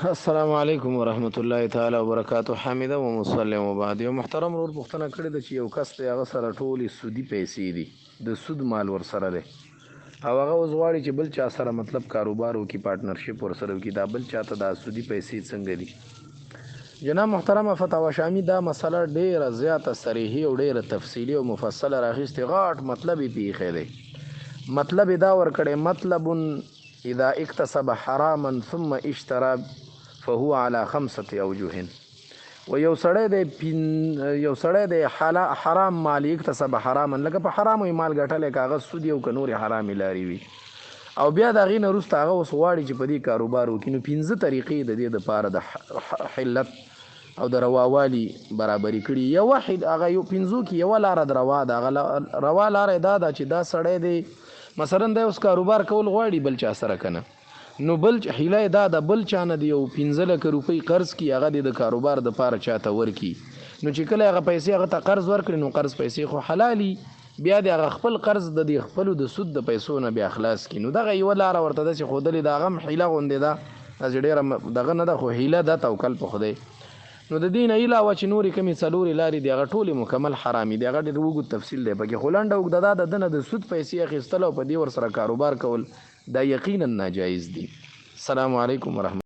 السلام علیکم ورحمت الله تعالی وبرکاتہ. حامد و مسلم و بعد. یو محترم ورور پوښتنه کړې ده چې یو کس ته هغه سره ټولې سودی پیسې دي، د سود مال ور سره دی او هغه اوس غواړي چې بل چا سره مطلب کاروبار وکړي، پارټنرشپ ور سره وکړي، دا بل چا ته دا سودی پیسې څنګه دي؟ جناب محترم فتاوا شامی دا مسله ډیره زیاته صریحي او ډیره تفصیلی او مفصله راغستې، غاټ مطلب یې پیښی دی. مطلب دا ور کړی، مطلب اذا اکتسب حراما ثم اشترى فهو على 5 اوجه. و یو سړی دی حرام مال اکتسب حراما، لکه په حرامو مال ګټلی، کاغذ سودی او که نورې حرامې لارې وي، او بیا د هغې نه وروسته هغه اوس غواړي چې په دې کاروبار وکړي. نو 5 طریقې د دې دپاره د حلت او د رواوالي برابري کړي. یوه هغه یو 5 کې یوه لاره د روا ده. هغه روا لاره دا ده چې دا سړی دی مثلا دا اوس کاروبار کول غواړي بل چا سره کنه، نو بل حیله دا د بل چا نه دی یو 15 لک روپۍ قرض کی، هغه د کاروبار د پاره چاته ورکی. نو چې کله هغه پیسې هغه ته قرض ورکړي، نو قرض پیسې خو حلالي، بیا د هغه خپل قرض د دې خپل د سود د پیسو نه بیا خلاص کی. نو دغه یو لار ورته د چې خودلې دا غم حیله غوندې ده، از ډیره دغه نه ده، خو حیله ده، توکل په خدای. نو د دین علاوه چې نورې کمی څلورې لارې دی، هغه ټولې مکمل حرامي دی. هغه ډېر اوږد تفصیل دی پکې، خو لنډه اوږده دا د دنه د سود پیسې اخیستل او په دې ورسره کاروبار کول دا یقینا ناجایز دي. السلام علیکم ورحمت